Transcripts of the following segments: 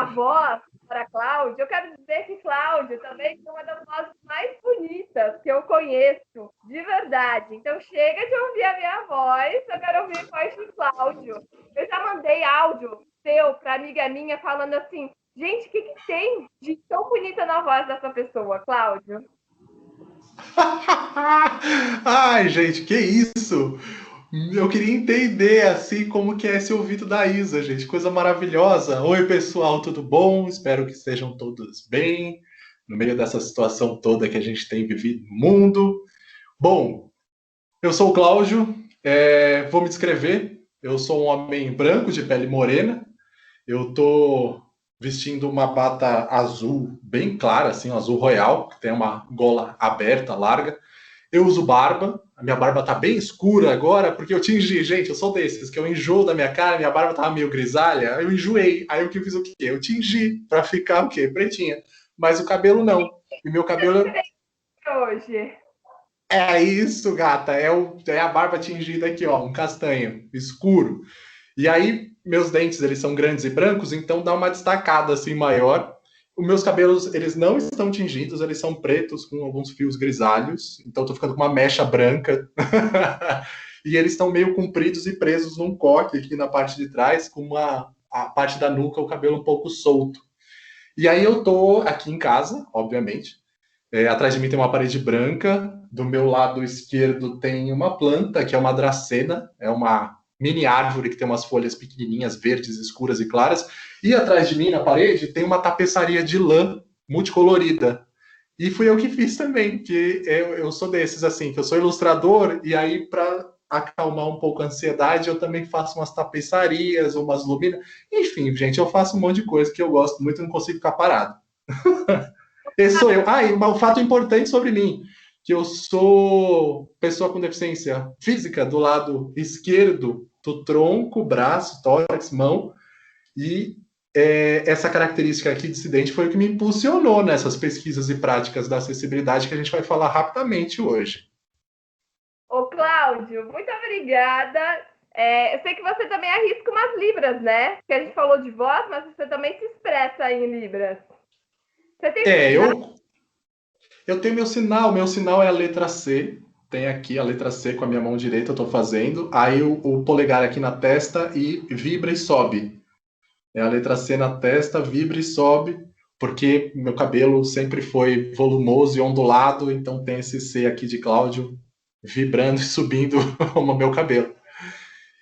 voz para Cláudio, eu quero dizer que Cláudio também é uma das vozes mais bonitas que eu conheço, de verdade. Então chega de ouvir a minha voz, eu quero ouvir a voz de Cláudio. Eu já mandei áudio seu para amiga minha falando assim, gente, o que tem de tão bonita na voz dessa pessoa, Cláudio? Ai, gente, que isso? Eu queria entender, assim, como que é esse ouvido da Isa, gente. Coisa maravilhosa. Oi, pessoal, tudo bom? Espero que estejam todos bem no meio dessa situação toda que a gente tem vivido no mundo. Bom, eu sou o Cláudio, vou me descrever. Eu sou um homem branco, de pele morena. Eu tô vestindo uma bata azul bem clara, assim, um azul royal, que tem uma gola aberta, larga. Eu uso barba, a minha barba tá bem escura agora, porque eu tingi, gente, eu sou desses, que eu enjoo da minha cara, minha barba tava meio grisalha, eu enjoei. Aí o que eu fiz o quê? Eu tingi pra ficar o quê? Pretinha. Mas o cabelo não. E meu cabelo Hoje. é isso, gata, é a barba tingida aqui, ó, um castanho escuro. E aí, meus dentes, eles são grandes e brancos, então dá uma destacada assim maior. Os meus cabelos, eles não estão tingidos, eles são pretos com alguns fios grisalhos, então eu tô ficando com uma mecha branca. E eles estão meio compridos e presos num coque aqui na parte de trás, com a parte da nuca, o cabelo um pouco solto. E aí eu tô aqui em casa, obviamente. Atrás de mim tem uma parede branca, do meu lado esquerdo tem uma planta, que é uma dracena, é uma mini árvore que tem umas folhas pequenininhas, verdes, escuras e claras. E atrás de mim, na parede, tem uma tapeçaria de lã multicolorida. E fui eu que fiz também, que eu sou desses, assim, que eu sou ilustrador, e aí, para acalmar um pouco a ansiedade, eu também faço umas tapeçarias, umas luminas. Enfim, gente, eu faço um monte de coisa que eu gosto muito e não consigo ficar parado. Esse sou eu. Ah, e um fato importante sobre mim, que eu sou pessoa com deficiência física do lado esquerdo do tronco, braço, tórax, mão, e essa característica aqui dissidente foi o que me impulsionou nessas pesquisas e práticas da acessibilidade que a gente vai falar rapidamente hoje. Ô, Cláudio, muito obrigada. Eu sei que você também arrisca umas libras, né? Que a gente falou de voz, mas você também se expressa em libras. Você tem É, sinal? eu tenho meu sinal é a letra C, tem aqui a letra C com a minha mão direita, eu estou fazendo, aí o polegar aqui na testa e vibra e sobe. É a letra C na testa, vibra e sobe, porque meu cabelo sempre foi volumoso e ondulado, então tem esse C aqui de Cláudio vibrando e subindo o meu cabelo.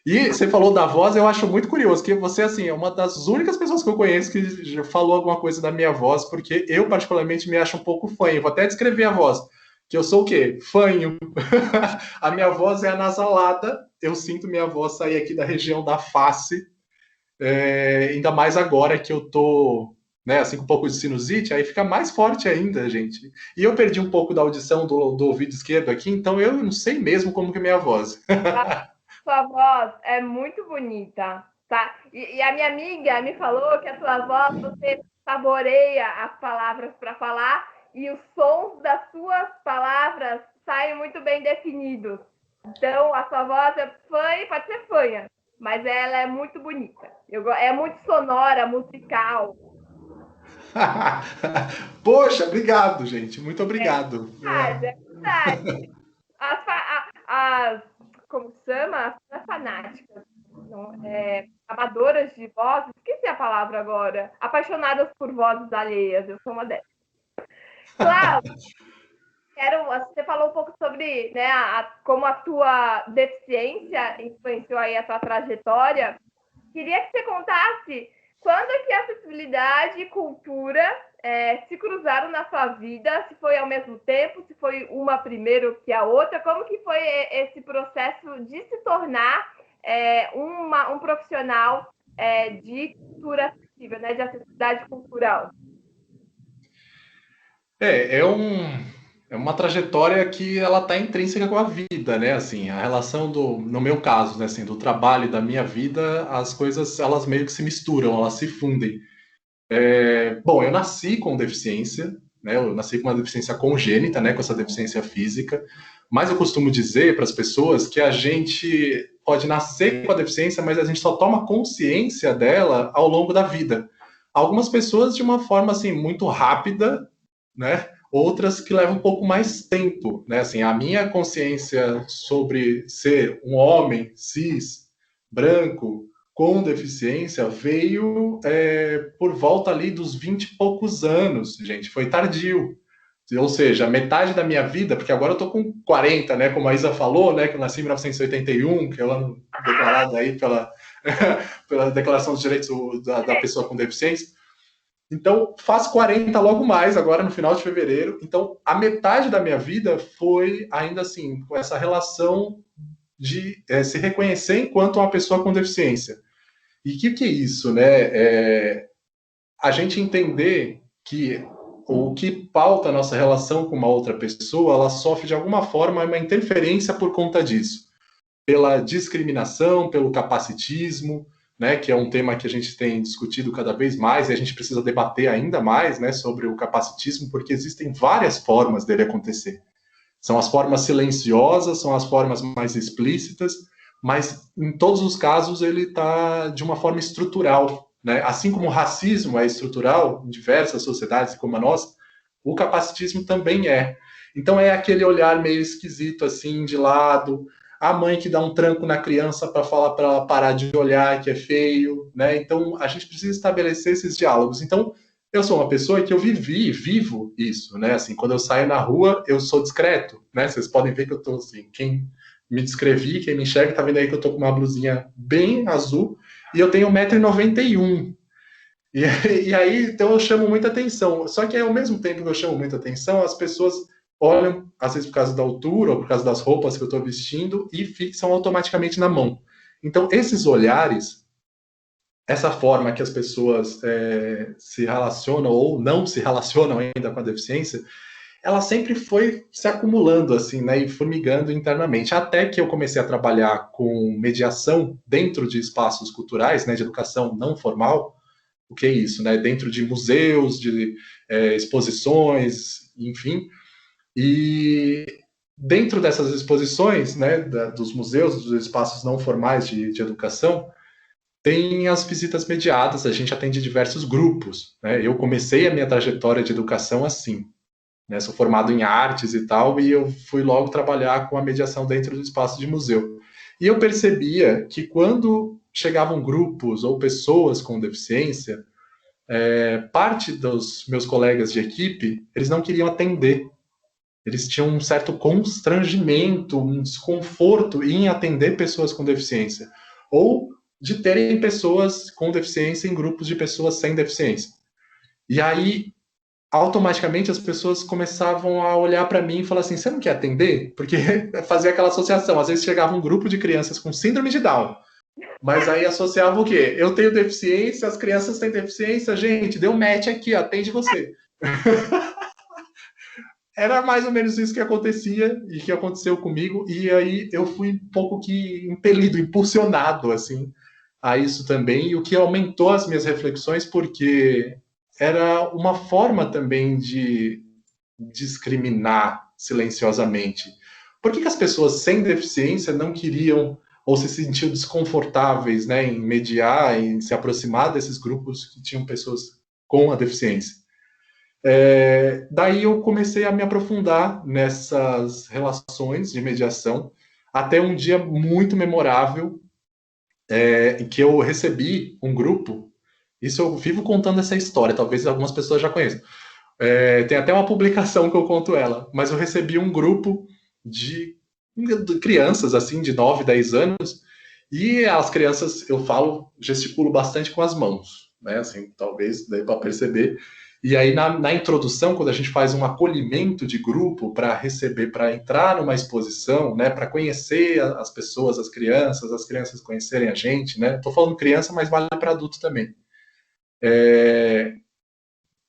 E você falou da voz, eu acho muito curioso, que você, assim, é uma das únicas pessoas que eu conheço que já falou alguma coisa da minha voz, porque eu, particularmente, me acho um pouco fanho. Vou até descrever a voz, que eu sou o quê? Fanho. A minha voz é anasalada, eu sinto minha voz sair aqui da região da face, ainda mais agora que eu tô, né, assim, com um pouco de sinusite, aí fica mais forte ainda, gente. E eu perdi um pouco da audição do ouvido esquerdo aqui, então eu não sei mesmo como que é a minha voz. Sua voz é muito bonita, tá? E a minha amiga me falou que a sua voz, você saboreia as palavras para falar e os sons das suas palavras saem muito bem definidos. Então, a sua voz é fanha, pode ser fanha, mas ela é muito bonita. É muito sonora, musical. Poxa, obrigado, gente. Muito É obrigado. verdade, é verdade. As como se chama? As fanáticas. Não, amadoras de vozes, esqueci a palavra agora. Apaixonadas por vozes alheias, eu sou uma dessas. Claro, você falou um pouco sobre, né, como a tua deficiência influenciou aí a tua trajetória. Queria que você contasse quando é que a acessibilidade e cultura se cruzaram na sua vida, se foi ao mesmo tempo, se foi uma primeiro que a outra, como que foi esse processo de se tornar um profissional de cultura acessível, né, de acessibilidade cultural? É, é uma trajetória que ela está intrínseca com a vida, né? Assim, a relação no meu caso, né, assim, do trabalho e da minha vida, as coisas elas meio que se misturam, elas se fundem. Bom, eu nasci com deficiência, né? Eu nasci com uma deficiência congênita, né? Com essa deficiência física. Mas eu costumo dizer para as pessoas que a gente pode nascer com a deficiência, mas a gente só toma consciência dela ao longo da vida. Algumas pessoas de uma forma assim muito rápida, né? Outras que levam um pouco mais tempo, né? Assim, a minha consciência sobre ser um homem cis, branco, com deficiência veio por volta ali dos 20 e poucos anos, gente. Foi tardio. Ou seja, metade da minha vida, porque agora eu tô com 40, né? Como a Isa falou, né? Que eu nasci em 1981, que é o ano declarado aí pela, pela Declaração dos Direitos da Pessoa com Deficiência. Então, faço 40 logo mais, agora no final de fevereiro. Então, a metade da minha vida foi ainda assim, com essa relação de se reconhecer enquanto uma pessoa com deficiência. E o que é isso, né? A gente entender que o que pauta a nossa relação com uma outra pessoa, ela sofre de alguma forma uma interferência por conta disso. Pela discriminação, pelo capacitismo, né, que é um tema que a gente tem discutido cada vez mais e a gente precisa debater ainda mais, né, sobre o capacitismo, porque existem várias formas dele acontecer. São as formas silenciosas, são as formas mais explícitas, mas em todos os casos ele está de uma forma estrutural, né? Assim como o racismo é estrutural em diversas sociedades como a nossa, o capacitismo também é. Então é aquele olhar meio esquisito assim de lado, a mãe que dá um tranco na criança para falar para ela parar de olhar que é feio, né? Então a gente precisa estabelecer esses diálogos. Então eu sou uma pessoa que eu vivo isso, né? Assim, quando eu saio na rua, eu sou discreto, né? Vocês podem ver que eu tô assim, quem me descrevi, quem me enxerga, tá vendo aí que eu tô com uma blusinha bem azul e eu tenho 1,91 m. E aí, então eu chamo muita atenção. Só que ao mesmo tempo que eu chamo muita atenção, as pessoas olham, às vezes por causa da altura ou por causa das roupas que eu estou vestindo, e fixam automaticamente na mão. Então, esses olhares, essa forma que as pessoas se relacionam ou não se relacionam ainda com a deficiência, ela sempre foi se acumulando assim, né, e formigando internamente, até que eu comecei a trabalhar com mediação dentro de espaços culturais, né, de educação não formal. O que é isso, né, dentro de museus, de exposições, enfim, e dentro dessas exposições, né, dos museus, dos espaços não formais de educação, tem as visitas mediadas, a gente atende diversos grupos, né? Eu comecei a minha trajetória de educação assim, né? Sou formado em artes e tal, e eu fui logo trabalhar com a mediação dentro do espaço de museu. E eu percebia que quando chegavam grupos ou pessoas com deficiência, parte dos meus colegas de equipe, eles não queriam atender. Eles tinham um certo constrangimento, um desconforto em atender pessoas com deficiência. Ou de terem pessoas com deficiência em grupos de pessoas sem deficiência. E aí, automaticamente, as pessoas começavam a olhar para mim e falar assim: você não quer atender? Porque fazia aquela associação. Às vezes chegava um grupo de crianças com síndrome de Down, mas aí associava o quê? Eu tenho deficiência, as crianças têm deficiência, gente, deu match aqui, atende você. Era mais ou menos isso que acontecia e que aconteceu comigo, e aí eu fui um pouco que impelido, impulsionado, assim, a isso também, e o que aumentou as minhas reflexões, porque era uma forma também de discriminar silenciosamente. Por que as pessoas sem deficiência não queriam ou se sentiam desconfortáveis, né, em mediar, em se aproximar desses grupos que tinham pessoas com a deficiência? Daí eu comecei a me aprofundar nessas relações de mediação, até um dia muito memorável, em que eu recebi um grupo. Isso eu vivo contando essa história, talvez algumas pessoas já conheçam. Tem até uma publicação que eu conto ela, mas eu recebi um grupo de crianças, assim, de 9, 10 anos, e as crianças, eu falo, gesticulo bastante com as mãos, né, assim, talvez dê para perceber. E aí, na introdução, quando a gente faz um acolhimento de grupo para receber, para entrar numa exposição, né, para conhecer as pessoas, as crianças conhecerem a gente, né, tô falando criança, mas vale para adulto também.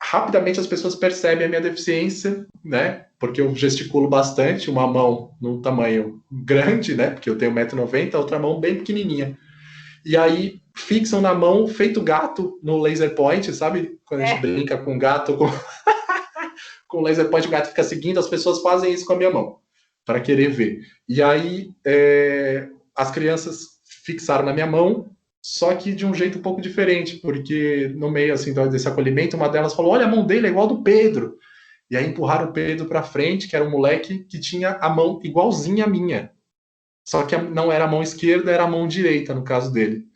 Rapidamente as pessoas percebem a minha deficiência, né? Porque eu gesticulo bastante, uma mão num tamanho grande, né? Porque eu tenho 1,90 m, a outra mão bem pequenininha. E aí fixam na mão, feito gato, no laser point, sabe? Quando a gente brinca com gato, com laser point, o gato fica seguindo, as pessoas fazem isso com a minha mão, para querer ver. E aí as crianças fixaram na minha mão, só que de um jeito um pouco diferente, porque no meio assim desse acolhimento, uma delas falou: olha, a mão dele é igual a do Pedro. E aí empurraram o Pedro para frente, que era um moleque que tinha a mão igualzinha à minha. Só que não era a mão esquerda, era a mão direita, no caso dele.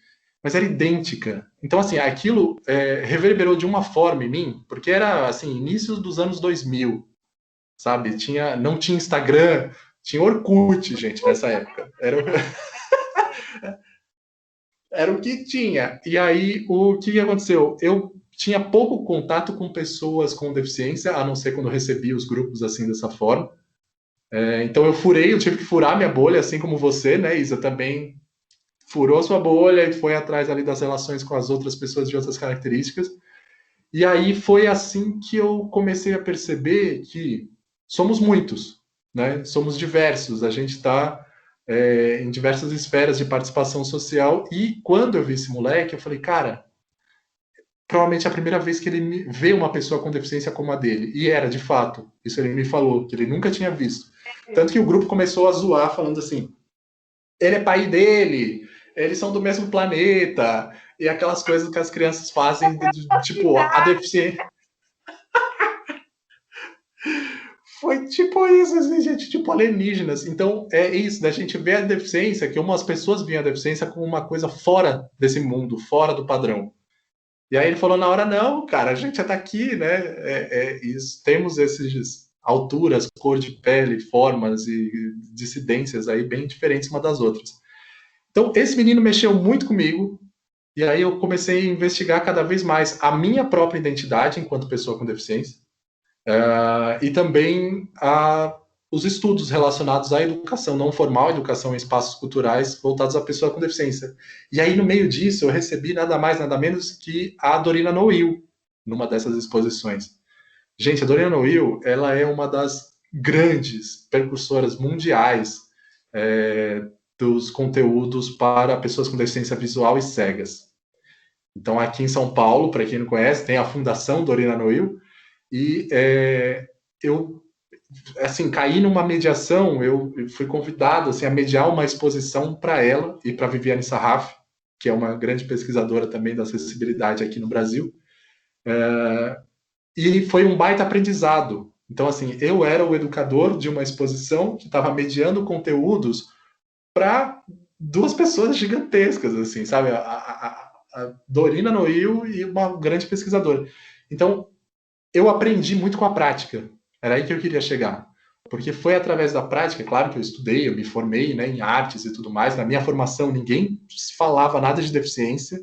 Mas era idêntica. Então, assim, aquilo reverberou de uma forma em mim, porque era, assim, inícios dos anos 2000, sabe? Não tinha Instagram, tinha Orkut, gente, nessa época. Era o que tinha. E aí, o que aconteceu? Eu tinha pouco contato com pessoas com deficiência, a não ser quando eu recebi os grupos assim dessa forma. Então eu tive que furar minha bolha, assim como você, né, Isa, também furou sua bolha e foi atrás ali das relações com as outras pessoas de outras características. E aí foi assim que eu comecei a perceber que somos muitos, né? Somos diversos, a gente está em diversas esferas de participação social. E quando eu vi esse moleque, eu falei, cara, provavelmente é a primeira vez que ele vê uma pessoa com deficiência como a dele. E era, de fato, isso ele me falou, que ele nunca tinha visto. Tanto que o grupo começou a zoar, falando assim, ele é pai dele, eles são do mesmo planeta, e aquelas coisas que as crianças fazem, tipo, a deficiência. Foi tipo isso, assim, gente, tipo alienígenas. Então, é isso, da gente ver a deficiência, que umas pessoas veem a deficiência como uma coisa fora desse mundo, fora do padrão. E aí ele falou na hora, não, cara, a gente já tá aqui, né? Temos esses alturas, cor de pele, formas e dissidências aí bem diferentes uma das outras. Então, esse menino mexeu muito comigo, e aí eu comecei a investigar cada vez mais a minha própria identidade enquanto pessoa com deficiência, e também os estudos relacionados à educação não formal, educação em espaços culturais voltados à pessoa com deficiência. E aí, no meio disso, eu recebi nada mais, nada menos que a Dorina Noil, numa dessas exposições. Gente, a Dorina Noil, ela é uma das grandes percursoras mundiais dos conteúdos para pessoas com deficiência visual e cegas. Então, aqui em São Paulo, para quem não conhece, tem a Fundação Dorina Noil, e eu, assim, caí numa mediação, eu fui convidado assim, a mediar uma exposição para ela e para Viviane Sarraf, que é uma grande pesquisadora também da acessibilidade aqui no Brasil, e foi um baita aprendizado. Então, assim, eu era o educador de uma exposição que estava mediando conteúdos para duas pessoas gigantescas, assim, sabe? A Dorina Noil e uma grande pesquisadora. Então, eu aprendi muito com a prática. Era aí que eu queria chegar. Porque foi através da prática, claro que eu estudei, eu me formei, né, em artes e tudo mais. Na minha formação, ninguém falava nada de deficiência,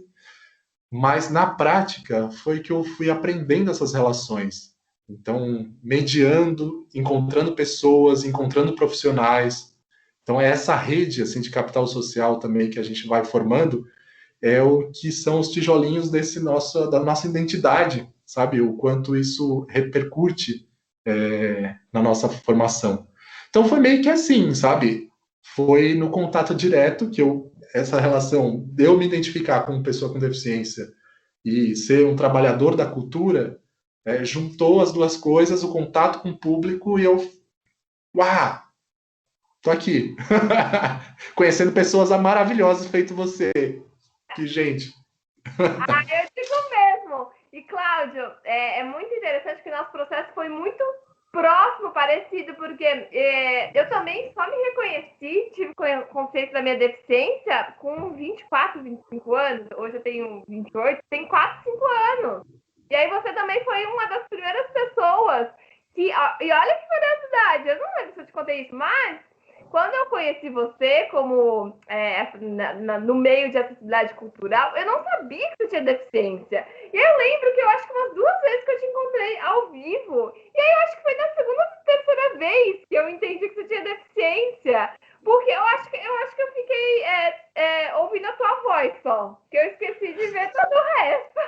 mas na prática foi que eu fui aprendendo essas relações. Então, mediando, encontrando pessoas, encontrando profissionais. Então, é essa rede assim de capital social também que a gente vai formando, é o que são os tijolinhos da nossa identidade, sabe? O quanto isso repercute na nossa formação. Então foi meio que assim, sabe? Foi no contato direto que essa relação de eu me identificar como pessoa com deficiência e ser um trabalhador da cultura, juntou as duas coisas, o contato com o público, e eu, uau, tô aqui. Conhecendo pessoas maravilhosas feito você. Que gente. Eu digo mesmo. E, Cláudio, é muito interessante que o nosso processo foi muito próximo, parecido, porque eu também só me reconheci, tive consciência da minha deficiência com 24, 25 anos. Hoje eu tenho 28, tem 4, 5 anos. E aí você também foi uma das primeiras pessoas que... E olha que curiosidade, eu não lembro se eu te contei isso, mas quando eu conheci você como no meio de acessibilidade cultural, eu não sabia que você tinha deficiência. E eu lembro que eu acho que umas 2 vezes que eu te encontrei ao vivo. E aí eu acho que foi na segunda ou terceira vez que eu entendi que você tinha deficiência. Porque eu acho que eu fiquei ouvindo a tua voz só. Que eu esqueci de ver todo o resto.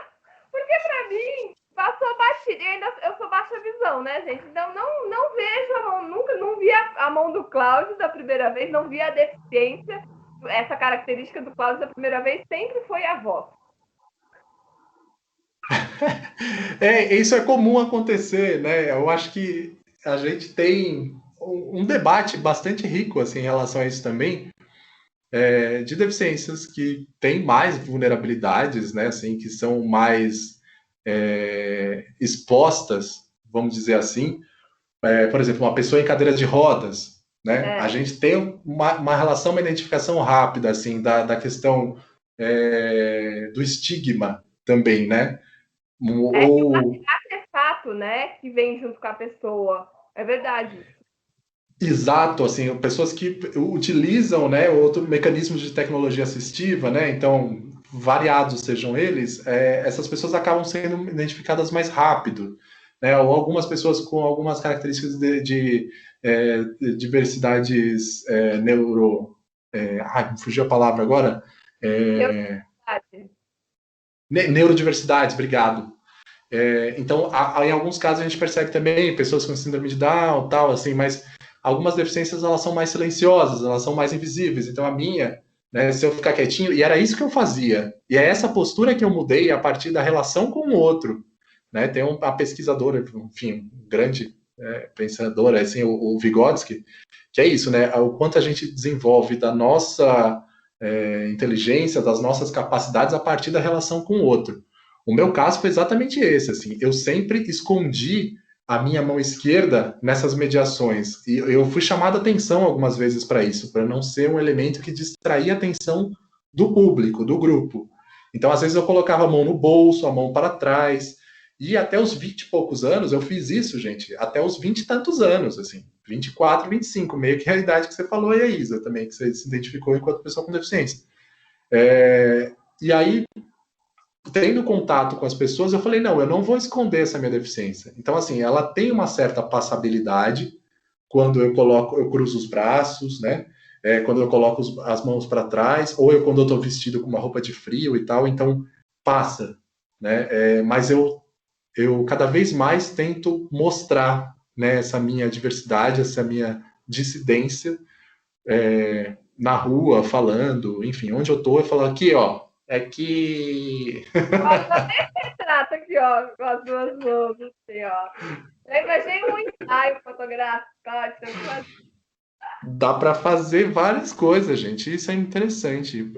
Porque pra mim, passou batido. E ainda eu sou baixa visão, né, gente? Então não vejo a mão, nunca não vi a mão do Cláudio da primeira vez, não vi a deficiência. Essa característica do Cláudio da primeira vez sempre foi a voz. Isso é comum acontecer, né? Eu acho que a gente tem um debate bastante rico assim, em relação a isso também, de deficiências que têm mais vulnerabilidades, né, assim, que são mais expostas, vamos dizer assim. Por exemplo, uma pessoa em cadeira de rodas, né? A gente tem uma relação, uma identificação rápida, assim, da questão do estigma também, né? Ou Artefato, né? Que vem junto com a pessoa. É verdade. exato, assim, pessoas que utilizam, né, outro mecanismo de tecnologia assistiva, né? Então, variados sejam eles, essas pessoas acabam sendo identificadas mais rápido, né? Ou algumas pessoas com algumas características de diversidades ai, fugiu a palavra agora. Neuroticidade. Neurodiversidades, obrigado. Então, em alguns casos a gente percebe também pessoas com síndrome de Down, tal, assim, mas algumas deficiências elas são mais silenciosas, elas são mais invisíveis. Então a minha, né, se eu ficar quietinho, e era isso que eu fazia. E é essa postura que eu mudei a partir da relação com o outro, né? Tem uma pesquisadora, enfim, um grande pensadora, assim, o Vygotsky, que é isso, né? O quanto a gente desenvolve da nossa inteligência, das nossas capacidades a partir da relação com o outro. O meu caso foi exatamente esse, assim, eu sempre escondi a minha mão esquerda nessas mediações e eu fui chamado a atenção algumas vezes para isso, para não ser um elemento que distraía a atenção do público, do grupo. Então, às vezes eu colocava a mão no bolso, a mão para trás, e até os 20 e poucos anos eu fiz isso, gente, até os 20 e tantos anos, assim, 24, 25, meio que a idade que você falou, e a Isa também, que você se identificou enquanto pessoa com deficiência. E aí, tendo contato com as pessoas, eu falei, não, eu não vou esconder essa minha deficiência. Então, assim, ela tem uma certa passabilidade quando eu cruzo os braços, né? Quando eu coloco as mãos para trás, ou quando eu estou vestido com uma roupa de frio e tal, então passa, né? Mas eu cada vez mais tento mostrar, né, essa minha diversidade, essa minha dissidência na rua, falando, enfim, onde eu tô, eu falo aqui, ó, é que Retrato aqui, ó, com as duas mãos, assim, ó. Eu imaginei um ensaio fotográfico, ó, dá para fazer várias coisas, gente. Isso é interessante.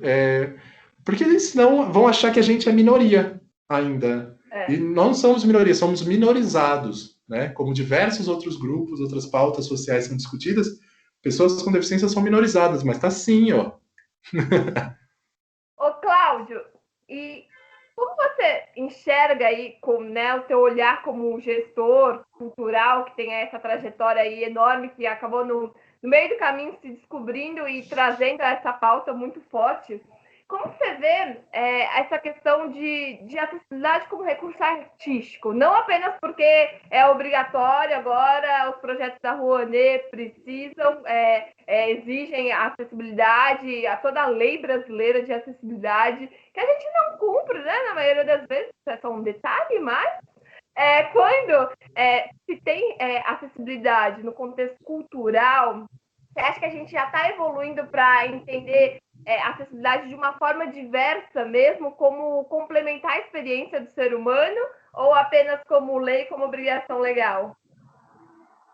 Porque senão vão achar que a gente é minoria ainda. E é. não somos minoria, somos minorizados, né? Como diversos outros grupos, outras pautas sociais são discutidas, pessoas com deficiência são minorizadas, mas tá sim, ó. Ô, Cláudio, e como você enxerga aí com, né, o teu olhar como um gestor cultural que tem essa trajetória aí enorme, que acabou no meio do caminho se descobrindo e trazendo essa pauta muito forte? Como você vê essa questão de acessibilidade como recurso artístico? Não apenas porque é obrigatório agora, os projetos da Rouanet precisam, exigem acessibilidade, a toda a lei brasileira de acessibilidade, que a gente não cumpre, né? Na maioria das vezes, é só um detalhe, mas quando se tem acessibilidade no contexto cultural, você acha que a gente já está evoluindo para entender acessibilidade de uma forma diversa mesmo, como complementar a experiência do ser humano, ou apenas como lei, como obrigação legal?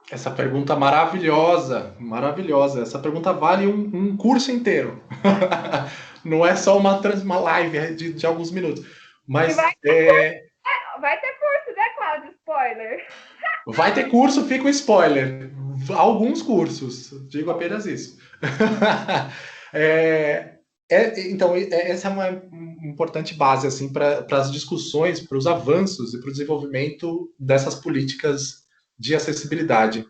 Essa pergunta maravilhosa, maravilhosa. Essa pergunta vale um curso inteiro. Não é só uma live de alguns minutos. E vai, Mas vai ter curso, né, Cláudio? Spoiler. vai ter curso, fica o spoiler. Alguns cursos, digo apenas isso. Então, essa é uma importante base assim, para as discussões, para os avanços e para o desenvolvimento dessas políticas de acessibilidade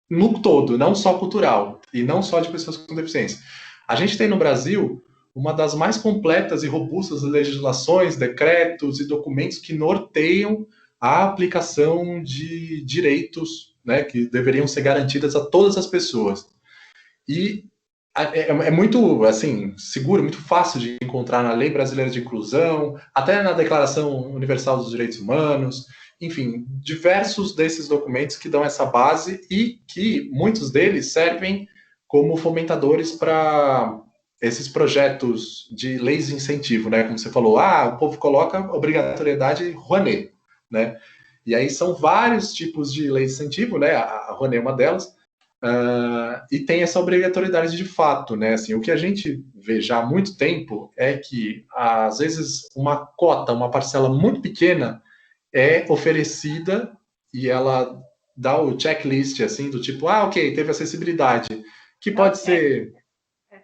no todo, não só cultural e não só de pessoas com deficiência. A gente tem no Brasil uma das mais completas e robustas legislações, decretos e documentos que norteiam a aplicação de direitos, né, que deveriam ser garantidas a todas as pessoas. E é muito assim seguro, muito fácil de encontrar na Lei Brasileira de Inclusão, até na Declaração Universal dos Direitos Humanos, enfim, diversos desses documentos que dão essa base e que muitos deles servem como fomentadores para esses projetos de leis de incentivo, né? Como você falou, o povo coloca obrigatoriedade Rouanet, né? E aí são vários tipos de leis de incentivo, né? A Rouanet é uma delas, E tem essa obrigatoriedade de fato, né? Assim, o que a gente vê já há muito tempo é que, às vezes, uma cota, uma parcela muito pequena é oferecida e ela dá o checklist, assim, do tipo, ok, teve acessibilidade, que É o pode check. ser...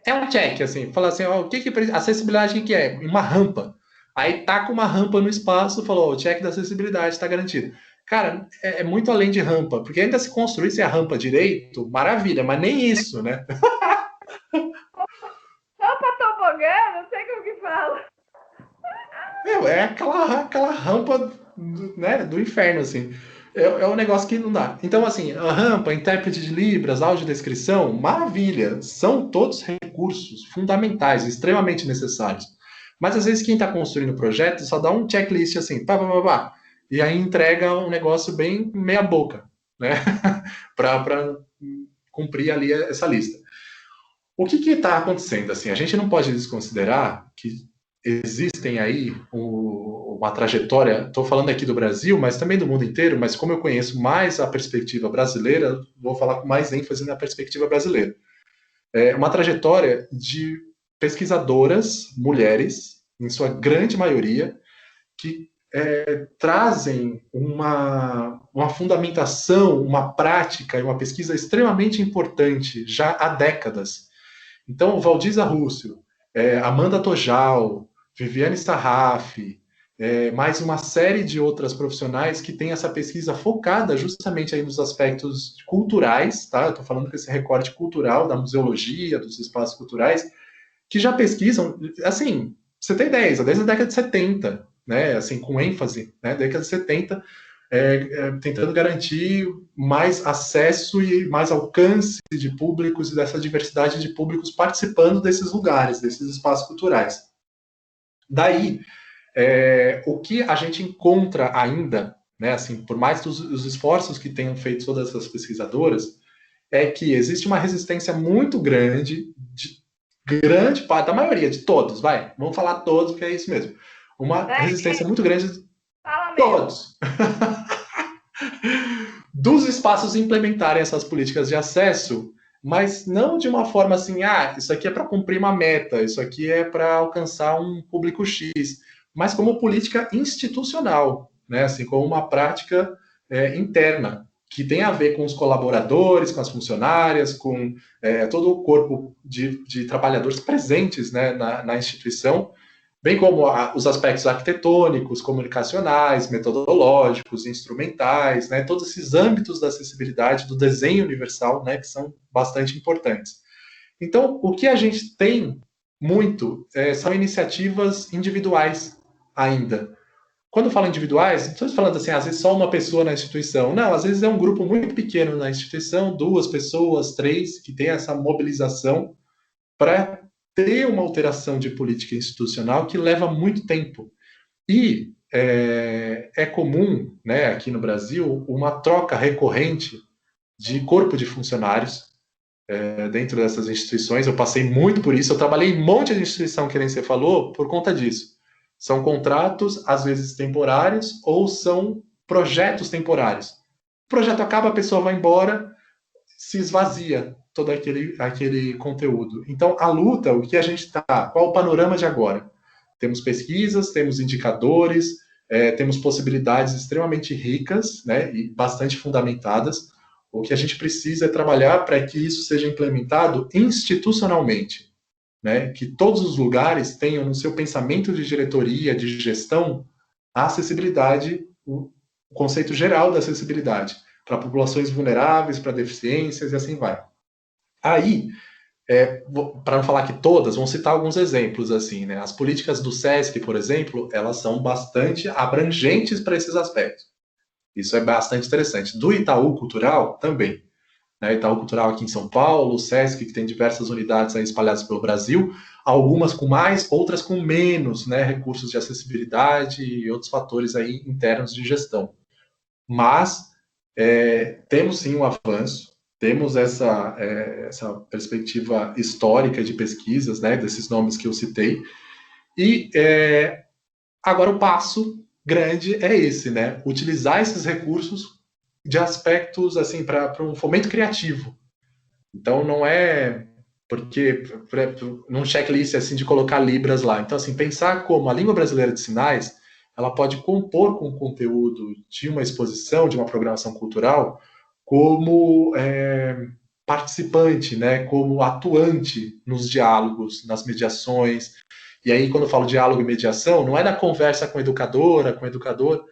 É um check, assim, fala assim, o que acessibilidade que é? Uma rampa. Aí taca uma rampa no espaço, falou, o check da acessibilidade está garantido. Cara, é muito além de rampa, porque ainda se construísse a rampa direito, maravilha, mas nem isso, né? Rampa tobogã, não sei como que fala. É aquela rampa né, do inferno, assim. É um negócio que não dá. Então, assim, a rampa, intérprete de Libras, audiodescrição, maravilha. São todos recursos fundamentais, extremamente necessários. Mas, às vezes, quem está construindo o projeto só dá um checklist assim, pá, pá, pá, pá, e aí entrega um negócio bem meia boca, né? Para cumprir ali essa lista. O que está acontecendo? Assim, a gente não pode desconsiderar que existem aí uma trajetória, estou falando aqui do Brasil, mas também do mundo inteiro, mas como eu conheço mais a perspectiva brasileira, vou falar com mais ênfase na perspectiva brasileira. É uma trajetória de pesquisadoras, mulheres, em sua grande maioria, que trazem uma fundamentação, uma prática e uma pesquisa extremamente importante já há décadas. Então, Valdiza Rússio, Amanda Tojal, Viviane Sarraf, mais uma série de outras profissionais que têm essa pesquisa focada justamente aí nos aspectos culturais, tá? Eu estou falando com esse recorte cultural da museologia, dos espaços culturais, que já pesquisam, assim, você tem ideia, desde a década de 70, né? Assim, com ênfase, né? Década de 70, tentando garantir mais acesso e mais alcance de públicos e dessa diversidade de públicos participando desses lugares, desses espaços culturais. Daí, o que a gente encontra ainda, né, assim, por mais os esforços que tenham feito todas essas pesquisadoras, é que existe uma resistência muito grande, de grande parte, da maioria, de todos, vai, vamos falar todos, porque é isso mesmo. Uma resistência muito grande de Fala mesmo. todos, dos espaços implementarem essas políticas de acesso, mas não de uma forma assim, isso aqui é para cumprir uma meta, isso aqui é para alcançar um público X, mas como política institucional, né? Assim, como uma prática interna, que tem a ver com os colaboradores, com as funcionárias, com todo o corpo de trabalhadores presentes, né, na instituição, bem como os aspectos arquitetônicos, comunicacionais, metodológicos, instrumentais, né, todos esses âmbitos da acessibilidade, do desenho universal, né, que são bastante importantes. Então, o que a gente tem muito são iniciativas individuais ainda. Quando falo individuais, não estou falando assim, às vezes só uma pessoa na instituição. Não, às vezes é um grupo muito pequeno na instituição, 2 pessoas, 3, que tem essa mobilização para ter uma alteração de política institucional que leva muito tempo. E é comum, né, aqui no Brasil, uma troca recorrente de corpo de funcionários dentro dessas instituições. Eu passei muito por isso. Eu trabalhei em um monte de instituição, que nem você falou, por conta disso. São contratos, às vezes temporários, ou são projetos temporários. O projeto acaba, a pessoa vai embora, se esvazia todo aquele conteúdo. Então, a luta, o que a gente está... Qual o panorama de agora? Temos pesquisas, temos indicadores, temos possibilidades extremamente ricas, né, e bastante fundamentadas. O que a gente precisa é trabalhar para que isso seja implementado institucionalmente, né, que todos os lugares tenham no seu pensamento de diretoria, de gestão, a acessibilidade, o conceito geral da acessibilidade, para populações vulneráveis, para deficiências e assim vai. Aí, para não falar que todas, vamos citar alguns exemplos assim, né? As políticas do SESC, por exemplo, elas são bastante abrangentes para esses aspectos. Isso é bastante interessante. Do Itaú Cultural também. Né? Itaú Cultural aqui em São Paulo, o SESC, que tem diversas unidades aí espalhadas pelo Brasil, algumas com mais, outras com menos, né? Recursos de acessibilidade e outros fatores aí internos de gestão. Mas temos sim um avanço, temos essa perspectiva histórica de pesquisas, né, desses nomes que eu citei, e agora o passo grande é esse, né, utilizar esses recursos de aspectos assim para um fomento criativo, Então, não é porque num checklist assim de colocar libras lá. Então, assim, pensar como a língua brasileira de sinais ela pode compor com o conteúdo de uma exposição, de uma programação cultural, como participante, né, como atuante nos diálogos, nas mediações. E aí, quando eu falo diálogo e mediação, não é na conversa com a educadora, com o educador,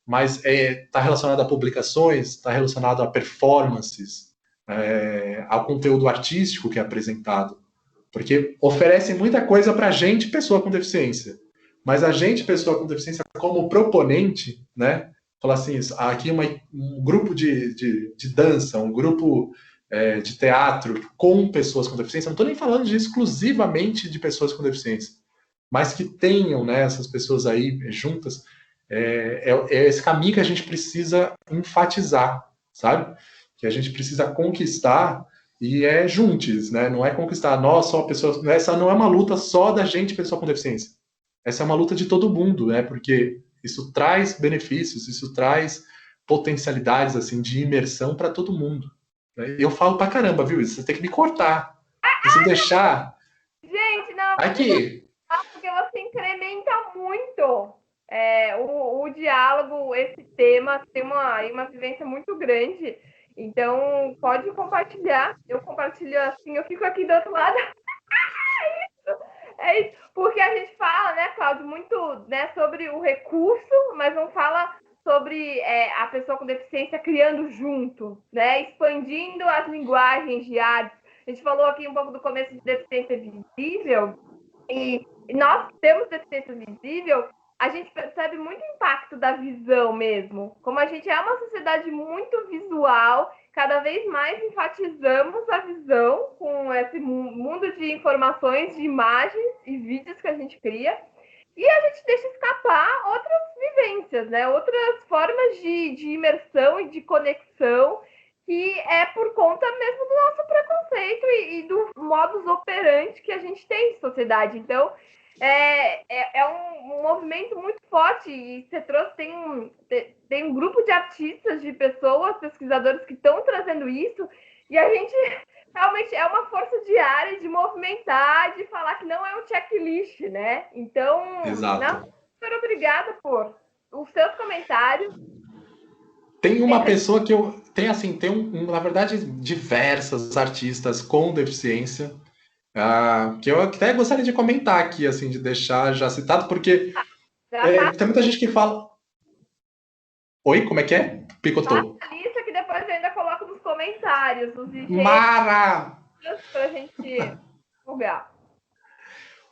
mas está relacionado a publicações, está relacionado a performances, ao conteúdo artístico que é apresentado. Porque oferece muita coisa para a gente, pessoa com deficiência. Mas a gente, pessoa com deficiência, como proponente, né? Falar assim, aqui um grupo de dança, um grupo de teatro com pessoas com deficiência, não estou nem falando de exclusivamente de pessoas com deficiência, mas que tenham, né, essas pessoas aí juntas, é esse caminho que a gente precisa enfatizar, sabe? Que a gente precisa conquistar e juntos, né? Não é conquistar nós, só pessoas. Essa não é uma luta só da gente, pessoa com deficiência. Essa é uma luta de todo mundo, né? Porque isso traz benefícios, isso traz potencialidades assim de imersão para todo mundo. Né? Eu falo pra caramba, viu? Você tem que me cortar. Se deixar. Gente, não, Aqui. porque você incrementa muito o diálogo, esse tema tem uma vivência muito grande. Então, pode compartilhar. Eu compartilho assim, eu fico aqui do outro lado. É isso. Porque a gente fala, né, Cláudio, muito né, sobre o recurso, mas não fala sobre a pessoa com deficiência criando junto, né, expandindo as linguagens de artes. A gente falou aqui um pouco do começo de deficiência visível, e nós temos deficiência visível, a gente percebe muito impacto da visão mesmo. Como a gente é uma sociedade muito visual, cada vez mais enfatizamos a visão com esse mundo de informações, de imagens e vídeos que a gente cria. E a gente deixa escapar outras vivências, né? Outras formas de imersão e de conexão que é por conta mesmo do nosso preconceito e do modus operandi que a gente tem em sociedade. Então, é um movimento muito forte e você trouxe, tem um grupo de artistas, de pessoas, pesquisadores que estão trazendo isso e a gente realmente é uma força diária de movimentar, de falar que não é um checklist, né? Então, Exato. não, super obrigada por os seus comentários. Tem uma pessoa que eu. Tem assim, na verdade, diversas artistas com deficiência. Que eu até gostaria de comentar aqui, assim, de deixar já citado, porque tem muita gente que fala. Oi, como é que é? Picotou. Faça isso que depois eu ainda coloco nos comentários os DJs Mara! pra gente divulgar.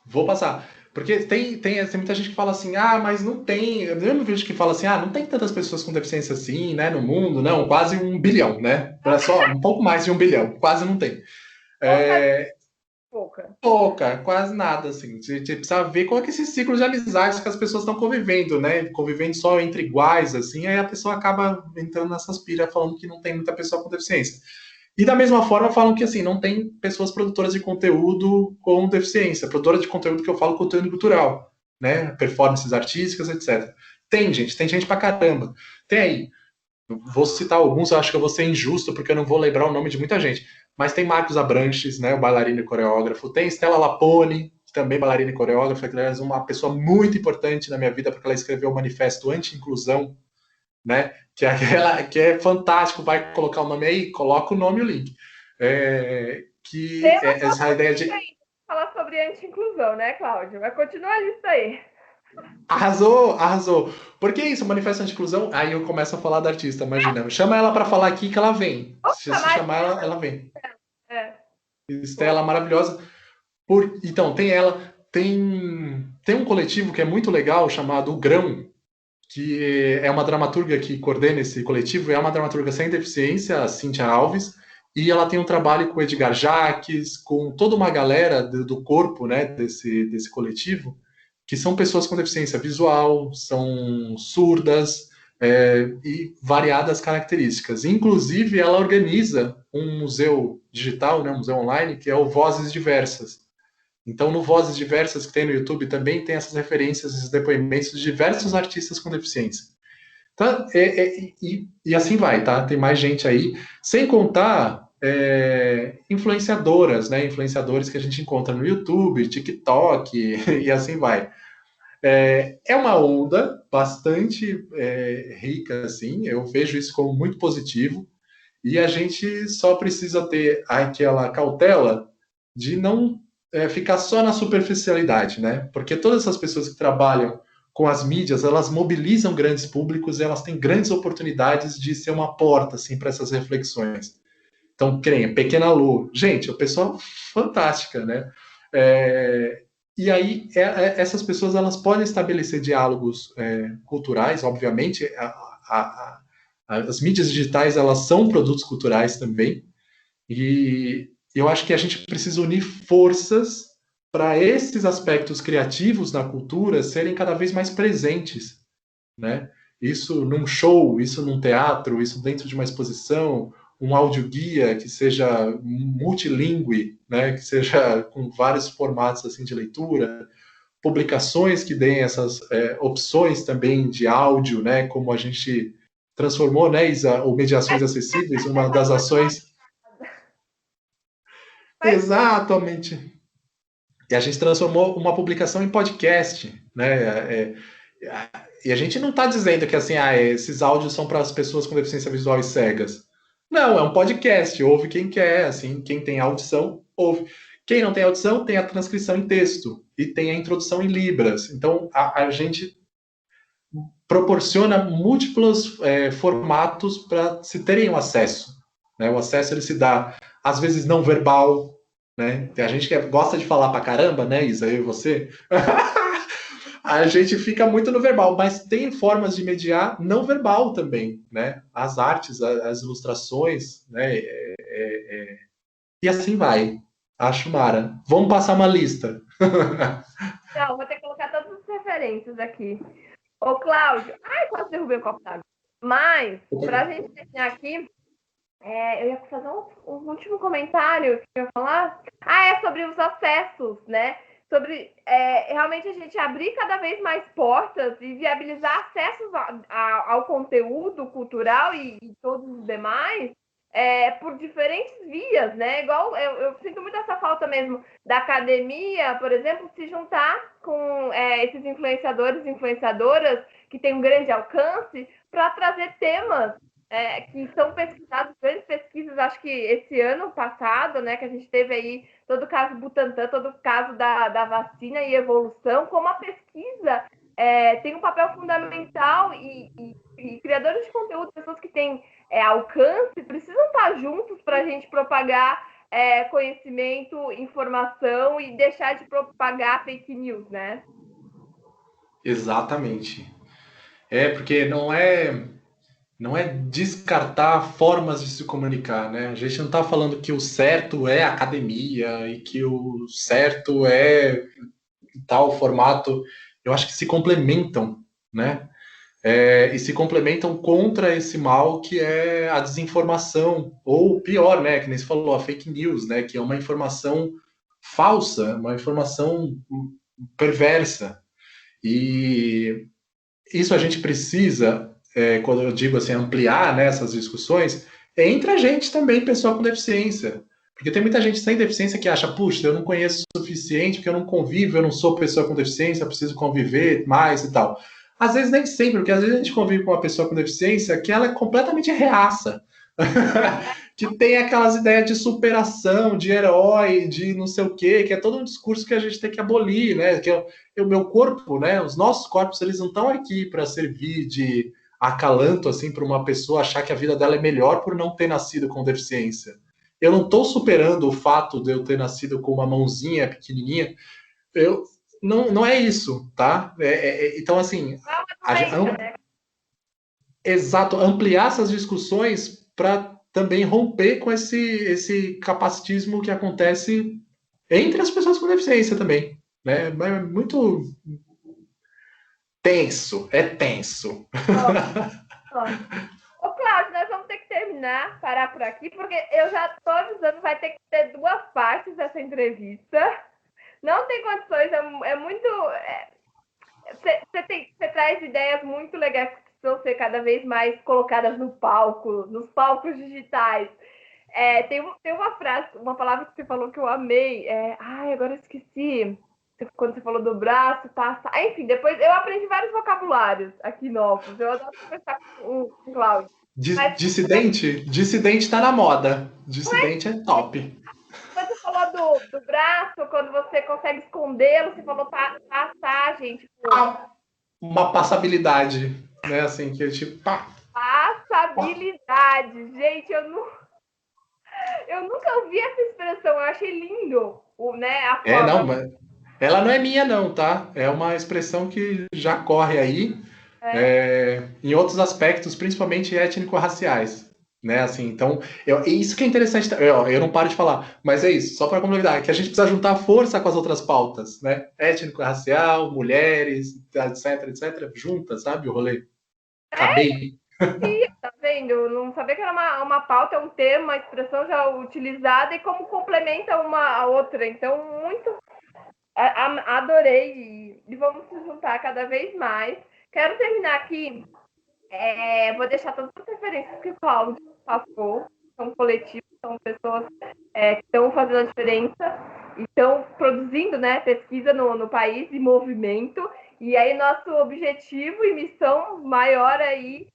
Vou passar. Porque tem muita gente que fala assim, mas não tem. Eu mesmo vejo que fala assim, não tem tantas pessoas com deficiência assim, né, no mundo, não, quase 1 bilhão, né? Para só um pouco mais de 1 bilhão, quase não tem. Pouca, quase nada, assim. A gente precisa ver qual é que é esse ciclo de amizades que as pessoas estão convivendo, né? Convivendo só entre iguais, assim, aí a pessoa acaba entrando nessas piras falando que não tem muita pessoa com deficiência. E da mesma forma falam que, assim, não tem pessoas produtoras de conteúdo com deficiência. Produtora de conteúdo que eu falo conteúdo cultural, né? Performances artísticas, etc. Tem gente pra caramba. Tem aí. Vou citar alguns, eu acho que eu vou ser injusto, porque eu não vou lembrar o nome de muita gente. Mas tem Marcos Abranches, né, o bailarino e coreógrafo. Tem Stella Lapone, também bailarina e coreógrafa, que é uma pessoa muito importante na minha vida, porque ela escreveu o Manifesto Anti-Inclusão, né, que é aquela que é fantástico. Vai colocar o nome aí? Coloca o nome e o link. Essa ideia de... Falar sobre anti-inclusão, né, Cláudio? Vai continuar isso aí. Arrasou, arrasou. Por que isso, Manifesto Anti-Inclusão? Aí eu começo a falar da artista, imagina. Chama ela para falar aqui que ela vem. Se chamar ela, ela vem. Estela maravilhosa. Então, tem ela. Tem um coletivo que é muito legal chamado O Grão, que é uma dramaturga que coordena esse coletivo. É uma dramaturga sem deficiência, a Cíntia Alves. E ela tem um trabalho com o Edgar Jaques, com toda uma galera do corpo, né, desse coletivo, que são pessoas com deficiência visual, são surdas e variadas características. Inclusive, ela organiza um museu digital, né, um museu online, que é o Vozes Diversas. Então, no Vozes Diversas que tem no YouTube também tem essas referências, esses depoimentos de diversos artistas com deficiência. Tá? E assim vai, tá? Tem mais gente aí. Sem contar influenciadoras, né? Influenciadores que a gente encontra no YouTube, TikTok e assim vai. É uma onda bastante rica, assim, eu vejo isso como muito positivo, e a gente só precisa ter aquela cautela de não ficar só na superficialidade, né? Porque todas essas pessoas que trabalham com as mídias, elas mobilizam grandes públicos e elas têm grandes oportunidades de ser uma porta, assim, para essas reflexões. Então, quem? Pequena Lu. Gente, o pessoal fantástica, né? É, e aí, essas pessoas elas podem estabelecer diálogos culturais, obviamente. As mídias digitais elas são produtos culturais também. E eu acho que a gente precisa unir forças para esses aspectos criativos na cultura serem cada vez mais presentes, né? Isso num show, isso num teatro, isso dentro de uma exposição, um audioguia que seja multilingüe, né? Que seja com vários formatos assim de leitura, publicações que deem essas opções também de áudio, né? Como a gente transformou, né, Isa, o Mediações Acessíveis, uma das ações Faz exatamente. E a gente transformou uma publicação em podcast, né? E a gente não está dizendo que assim, esses áudios são para as pessoas com deficiência visual e cegas. Não, é um podcast. Ouve quem quer, assim, quem tem audição, ouve. Quem não tem audição, tem a transcrição em texto e tem a introdução em Libras. Então, a gente proporciona múltiplos formatos para se terem o acesso. Né? O acesso ele se dá, às vezes, não verbal. Né? Tem a gente que gosta de falar pra caramba, né, Isa? Eu e você. A gente fica muito no verbal, mas tem formas de mediar não verbal também, né? As artes, as ilustrações, né? E assim vai. Acho mara. Vamos passar uma lista. Não, vou ter que colocar todas as referências aqui. Ô, Cláudio, ai, quase derrubei o copo d'água. Mas, para a gente terminar aqui, eu ia fazer um último comentário que eu ia falar. É sobre os acessos, né? Sobre realmente a gente abrir cada vez mais portas e viabilizar acessos ao conteúdo cultural e todos os demais por diferentes vias, né? Igual eu sinto muito essa falta mesmo da academia, por exemplo, se juntar com esses influenciadores e influenciadoras que têm um grande alcance para trazer temas que são pesquisados, grandes pesquisas, acho que esse ano passado, né, que a gente teve aí todo o caso Butantan, todo o caso da vacina e evolução, como a pesquisa tem um papel fundamental e criadores de conteúdo, pessoas que têm alcance, precisam estar juntos para a gente propagar conhecimento, informação e deixar de propagar fake news, né? Exatamente. Porque não é descartar formas de se comunicar, né? A gente não está falando que o certo é academia e que o certo é tal formato. Eu acho que se complementam, né? E se complementam contra esse mal que é a desinformação, ou pior, né? Que nem se falou, a fake news, né? Que é uma informação falsa, uma informação perversa. E isso a gente precisa, quando eu digo assim, ampliar, né, essas discussões, entre a gente também, pessoal com deficiência. Porque tem muita gente sem deficiência que acha, puxa, eu não conheço o suficiente, porque eu não convivo, eu não sou pessoa com deficiência, eu preciso conviver mais e tal. Às vezes nem sempre, porque às vezes a gente convive com uma pessoa com deficiência que ela é completamente reaça. Que tem aquelas ideias de superação, de herói, de não sei o quê, que é todo um discurso que a gente tem que abolir, né? Que o meu corpo, né? Os nossos corpos, eles não estão aqui para servir de acalanto assim para uma pessoa achar que a vida dela é melhor por não ter nascido com deficiência. Eu não estou superando o fato de eu ter nascido com uma mãozinha pequenininha. Eu não é isso, tá? Então assim, Não é uma doença, né? exato, ampliar essas discussões para também romper com esse capacitismo que acontece entre as pessoas com deficiência também. Né? É muito tenso, é tenso. Ó, ó. Ô, Cláudio, nós vamos ter que terminar, parar por aqui, porque eu já estou avisando, vai ter que ter duas partes essa entrevista. Não tem condições, é muito. Você traz ideias muito legais que precisam ser cada vez mais colocadas no palco, nos palcos digitais. Tem uma frase, uma palavra que você falou que eu amei. Ai, agora eu esqueci. Quando você falou do braço, passa. Enfim, depois eu aprendi vários vocabulários aqui novos. Eu adoro conversar com o Cláudio. Mas Dissidente? Dissidente tá na moda. Dissidente é top. quando você falou do braço, quando você consegue escondê-lo, você falou passagem, tipo, Ah, uma passabilidade, né? Assim, que é tipo, pá, pá. passabilidade. Gente, eu nunca ouvi essa expressão, eu achei lindo, a Não, forma. mas ela não é minha, não, tá? É uma expressão que já corre aí É, em outros aspectos, principalmente étnico-raciais. Né, assim, então, isso que é interessante, eu não paro de falar, mas é isso, só para complementar, que a gente precisa juntar força com as outras pautas, né? Étnico-racial, mulheres, etc, etc, juntas, sabe, o rolê? Acabei. tá vendo? Eu não sabia que era uma pauta, é um termo, uma expressão já utilizada e como complementa uma a outra. Então, muito adorei e vamos se juntar cada vez mais. Quero terminar aqui. Vou deixar todas as referências que o Cláudio passou. São coletivos, são pessoas que estão fazendo a diferença e estão produzindo, né, pesquisa no país e movimento. E aí, nosso objetivo e missão maior aí,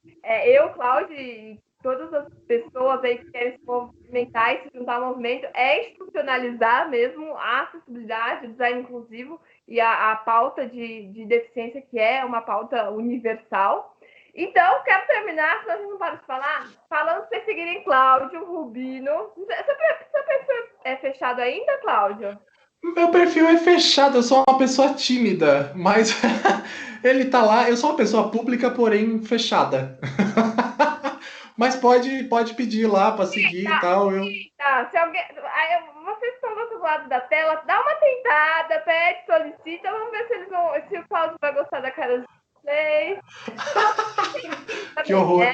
eu, Cláudio, e todas as pessoas aí que querem se movimentar e se juntar ao movimento, é institucionalizar mesmo a acessibilidade, o design inclusivo e a pauta de deficiência, que é uma pauta universal. Então, quero terminar, senão a gente não para de falar, falando para vocês seguirem Cláudio, Rubino. Seu perfil é fechado ainda, Cláudio? Meu perfil é fechado, eu sou uma pessoa tímida, mas ele tá lá, eu sou uma pessoa pública, porém fechada. Mas pode pedir lá para seguir e tal. Tá, se alguém. Aí, vocês estão do outro lado da tela, dá uma tentada, pede, solicita, vamos ver se o Cláudio vai gostar da cara de vocês. Que Também, né? horror.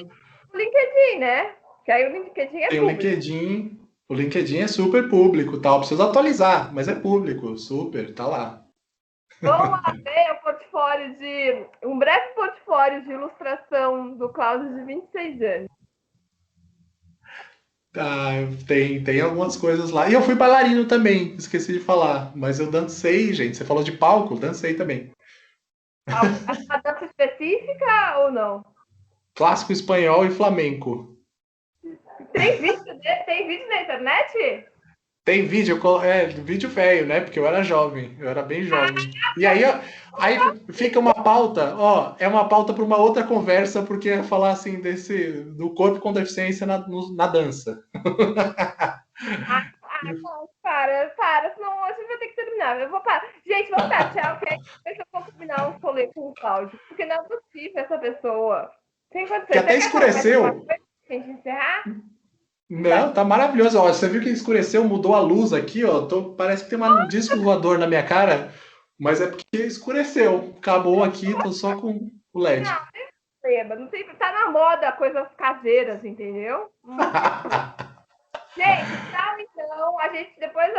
O LinkedIn, né? Que aí o LinkedIn é Tem o público. LinkedIn. O LinkedIn é super público, tal. Preciso atualizar, mas é público, super, tá lá. Vão lá ver o portfólio um breve portfólio de ilustração do Cláudio de 26 anos. Ah, tem algumas coisas lá. E eu fui bailarino também, esqueci de falar. Mas eu dancei, gente. Você falou de palco, dancei também. A dança específica ou não? Clássico espanhol e flamenco. Tem vídeo na internet? Tem vídeo, vídeo velho, né? Porque eu era jovem, eu era bem jovem. E aí, aí fica uma pauta, é uma pauta para uma outra conversa, porque é falar assim do corpo com deficiência na dança. Não, para, senão a gente vai ter que terminar. Eu vou parar. Gente, vamos dar tchau, ok? Depois eu vou combinar um rolê com o Cláudio, porque não é possível essa pessoa. Sem Que condições. até Você quer falar mais alguma escureceu. coisa pra gente encerrar? Não, tá maravilhoso. Ó, você viu que escureceu, mudou a luz aqui, ó. Parece que tem um disco voador na minha cara, mas é porque escureceu. Acabou aqui, tô só com o LED. Não tem, tá na moda coisas caseiras, entendeu? Gente, tchau então. A gente depois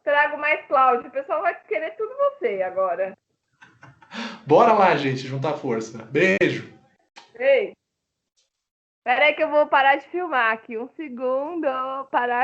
trago mais Cláudio. O pessoal vai querer tudo você agora. Bora lá, gente, juntar força. Beijo. Ei, peraí que eu vou parar de filmar aqui. Um segundo. Parar.